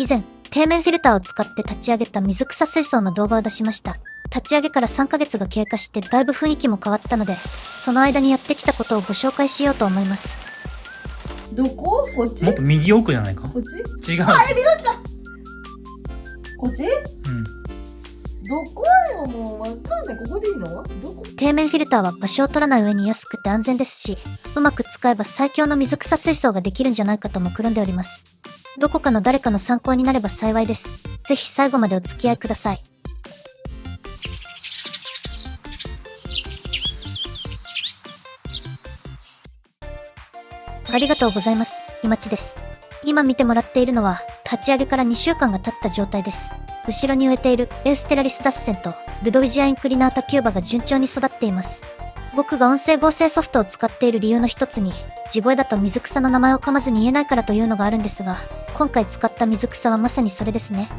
以前、底面フィルターを使って立ち上げた水草水槽の動画を出しました。立ち上げから3ヶ月が経過してだいぶ雰囲気も変わったので、その間にやってきたことをご紹介しようと思います。どこ？こっち？もっと右奥じゃないか？こっち？違う。あ、エビだった。こっち？うん。どこよ、もうわかんない。ここでいいの？どこ？底面フィルターは場所を取らない上に安くて安全ですし、うまく使えば最強の水草水槽ができるんじゃないかと目論んでおります。どこかの誰かの参考になれば幸いです。ぜひ最後までお付き合いください。ありがとうございます。いまちです。今見てもらっているのは、立ち上げから2週間が経った状態です。後ろに植えているエウステラリスダッセンとルドウィジアインクリナータキューバが順調に育っています。僕が音声合成ソフトを使っている理由の一つに、地声だと水草の名前を噛まずに言えないからというのがあるんですが、今回使った水草はまさにそれですね。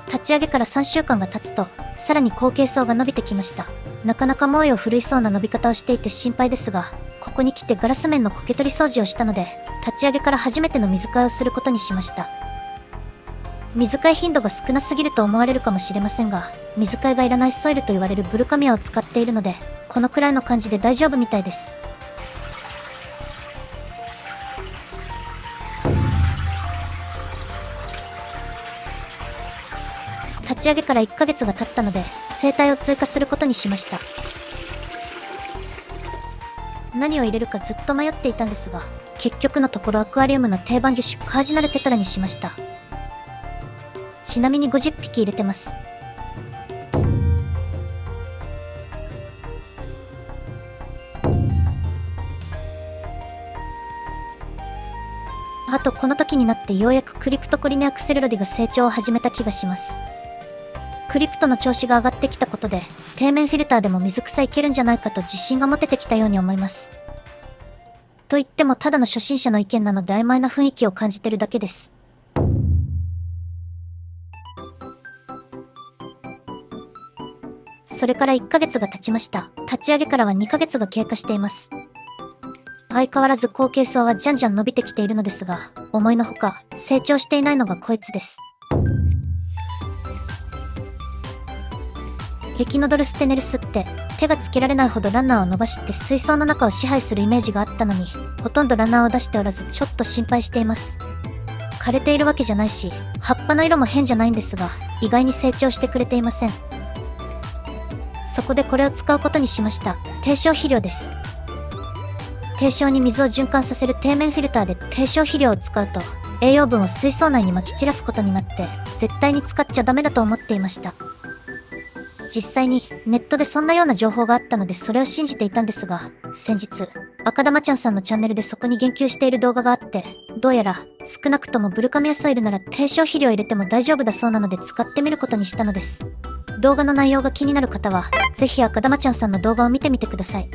立ち上げから3週間が経つと、さらに後継層が伸びてきました。なかなか猛威を振るいそうな伸び方をしていて心配ですが、ここに来てガラス面の苔取り掃除をしたので、立ち上げから初めての水替えをすることにしました。水替え頻度が少なすぎると思われるかもしれませんが、水替えがいらないソイルと言われるブルカミアを使っているので、このくらいの感じで大丈夫みたいです。立ち上げから1ヶ月が経ったので、生態を追加することにしました。何を入れるかずっと迷っていたんですが、結局のところアクアリウムの定番魚種カージナルテトラにしました。ちなみに50匹入れてます。あとこの時になってようやくクリプトコリネアクセルロディが成長を始めた気がします。クリプトの調子が上がってきたことで、底面フィルターでも水草いけるんじゃないかと自信が持ててきたように思います。と言ってもただの初心者の意見なので曖昧な雰囲気を感じてるだけです。それから1ヶ月が経ちました。立ち上げからは2ヶ月が経過しています。相変わらず後継層はじゃんじゃん伸びてきているのですが、思いのほか成長していないのがこいつです。エキノドルステネルスって手がつけられないほどランナーを伸ばして水槽の中を支配するイメージがあったのに、ほとんどランナーを出しておらずちょっと心配しています。枯れているわけじゃないし、葉っぱの色も変じゃないんですが、意外に成長してくれていません。そこでこれを使うことにしました。低焼肥料です。低焼に水を循環させる底面フィルターで低焼肥料を使うと、栄養分を水槽内にまき散らすことになって、絶対に使っちゃダメだと思っていました。実際にネットでそんなような情報があったのでそれを信じていたんですが、先日赤玉ちゃんさんのチャンネルでそこに言及している動画があって、どうやら少なくともブルカミアソイルなら低焼肥料を入れても大丈夫だそうなので使ってみることにしたのです。動画の内容が気になる方はぜひ赤玉ちゃんさんの動画を見てみてください。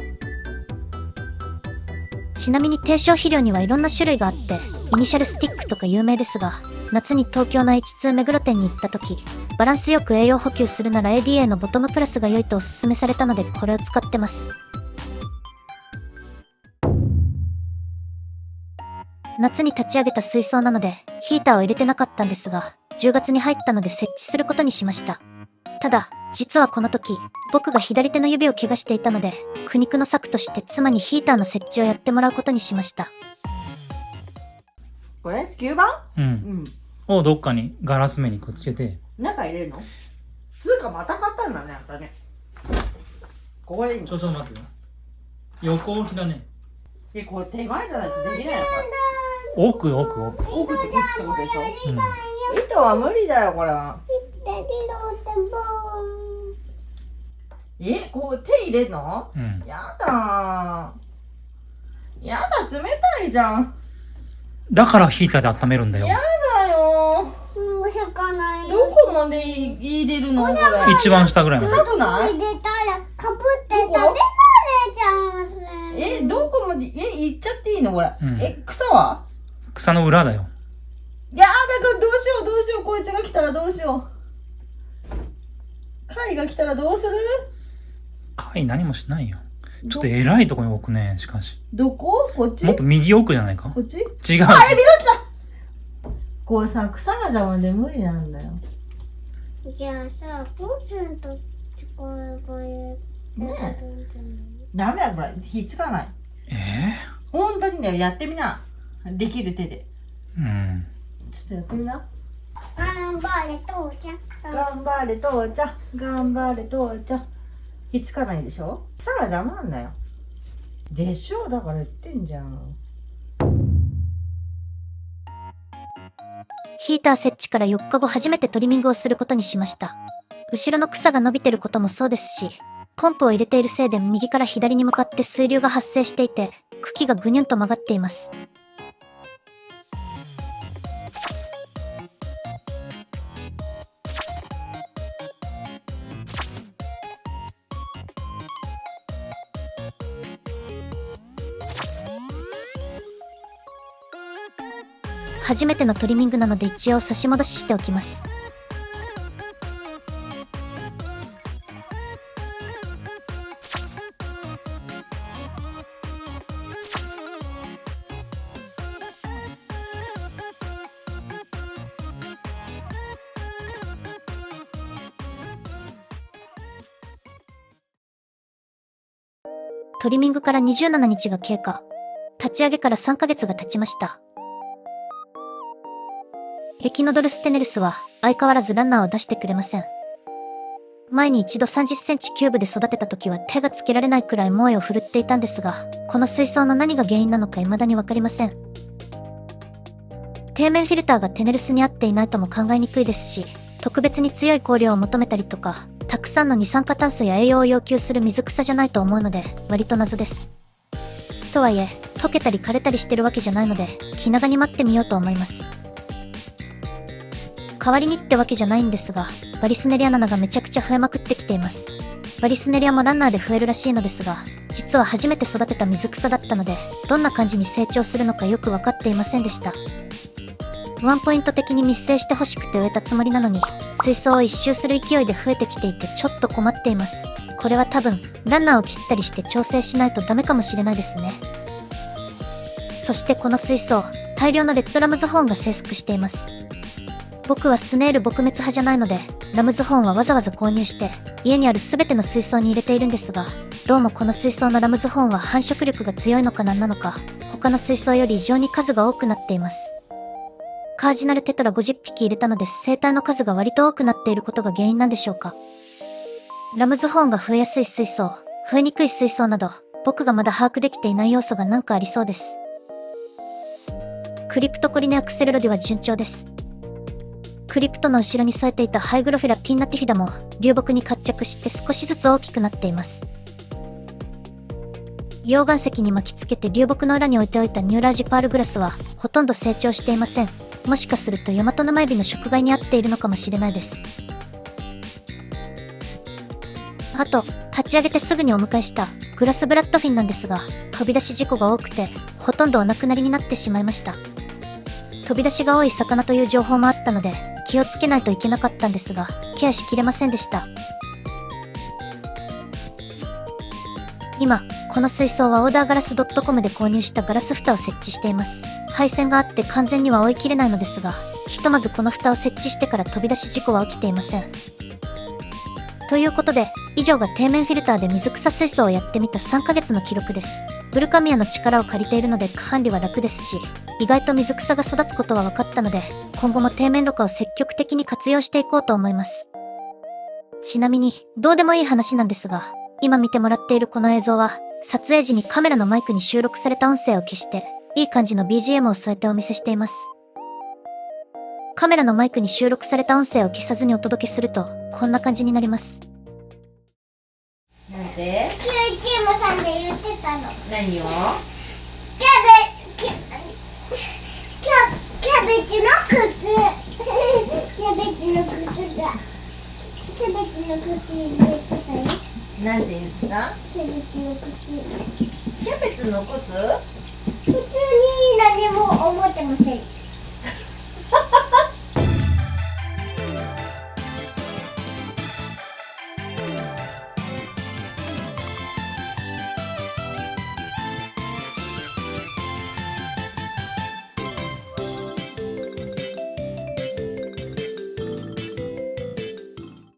ちなみに低焼肥料にはいろんな種類があって、イニシャルスティックとか有名ですが、夏に東京の H2 目黒店に行った時、バランスよく栄養補給するなら ADA のボトムプラスが良いとおすすめされたのでこれを使ってます。夏に立ち上げた水槽なのでヒーターを入れてなかったんですが、10月に入ったので設置することにしました。ただ、実はこの時、僕が左手の指を怪我していたので、苦肉の策として妻にヒーターの設置をやってもらうことにしました。これ吸盤？をどっかにガラス面にくっつけて。中入れるの？つうかまた買ったんだね、あんたね。ここでいいの？ちょっと待ってよ。横置きだね。これ手前じゃないとできないよ、これ。奥。奥ってこっちってことでしょ？糸は無理だよ、これは。ここ手入れんの？やだー。やだ、冷たいじゃん。だからヒーターで温めるんだよ。やだよー。どこまで入れるのこれ？一番下ぐらいまで。臭くない？入れたらかぶって食べられちゃいます。どこまでいっちゃっていいのこれ？草は？草の裏だよ。いやだからどうしようこいつが来たらどうしよう。貝が来たらどうする？貝何もしないよ。ちょっと偉いとこに置くね、しかし。どこ？こっち？もっと右奥じゃないか？こっち？違う。あ、エビだった！これさ、草が邪魔で無理なんだよ。じゃあさ、コンセント使えばいい。ねダメだこれ、火つかない。本当にね、やってみな。できる手で。うんちょっとやってみな。頑張れ、父ちゃん。頑張れ父ちゃん、頑張れ父ちゃん。火つかないでしょ。草が邪魔なんだよ。でしょ、だから言ってんじゃん。ヒーター設置から4日後初めてトリミングをすることにしました。後ろの草が伸びてることもそうですし、ポンプを入れているせいで右から左に向かって水流が発生していて、茎がぐにゅんと曲がっています。初めてのトリミングなので一応差し戻ししておきます。トリミングから27日が経過。立ち上げから3ヶ月が経ちました。エキノドルステネルスは相変わらずランナーを出してくれません。前に一度30センチキューブで育てた時は手がつけられないくらい猛威を振るっていたんですが、この水槽の何が原因なのか未だにわかりません。底面フィルターがテネルスに合っていないとも考えにくいですし、特別に強い香料を求めたりとか、たくさんの二酸化炭素や栄養を要求する水草じゃないと思うので、割と謎です。とはいえ、溶けたり枯れたりしてるわけじゃないので、気長に待ってみようと思います。代わりにってわけじゃないんですが、バリスネリアナナがめちゃくちゃ増えまくってきています。バリスネリアもランナーで増えるらしいのですが、実は初めて育てた水草だったので、どんな感じに成長するのかよく分かっていませんでした。ワンポイント的に密生してほしくて植えたつもりなのに、水槽を一周する勢いで増えてきていてちょっと困っています。これは多分、ランナーを切ったりして調整しないとダメかもしれないですね。そしてこの水槽、大量のレッドラムズホーンが生息しています。僕はスネール撲滅派じゃないので、ラムズホーンはわざわざ購入して、家にある全ての水槽に入れているんですが、どうもこの水槽のラムズホーンは繁殖力が強いのかなんなのか、他の水槽より異常に数が多くなっています。カージナルテトラ50匹入れたので生体の数が割と多くなっていることが原因なんでしょうか。ラムズホーンが増えやすい水槽、増えにくい水槽など、僕がまだ把握できていない要素が何かありそうです。クリプトコリネアクセルロディは順調です。クリプトの後ろに添えていたハイグロフィラピンナティフィダも流木に活着して少しずつ大きくなっています。溶岩石に巻きつけて流木の裏に置いておいたニューラージパールグラスはほとんど成長していません。もしかするとヤマトヌマエビの食害に合っているのかもしれないです。あと、立ち上げてすぐにお迎えしたグラスブラッドフィンなんですが、飛び出し事故が多くてほとんどお亡くなりになってしまいました。飛び出しが多い魚という情報もあったので気をつけないといけなかったんですが、ケアしきれませんでした。今、この水槽はオーダーガラス .com で購入したガラス蓋を設置しています。配線があって完全には追い切れないのですが、ひとまずこの蓋を設置してから飛び出し事故は起きていません。ということで、以上が底面フィルターで水草水槽をやってみた3ヶ月の記録です。ブルカミアの力を借りているので管理は楽ですし、意外と水草が育つことは分かったので、今後も底面ろ過を積極的に活用していこうと思います。ちなみに、どうでもいい話なんですが、今見てもらっているこの映像は、撮影時にカメラのマイクに収録された音声を消して、いい感じの BGM を添えてお見せしています。カメラのマイクに収録された音声を消さずにお届けすると、こんな感じになります。なんでYouTube さんで言ってたの。何をキャベツの靴。キャベツの靴が。キャベツの靴に入れてたよ。なんて言ってたキャベツの靴。キャベツの靴普通に何も思ってません。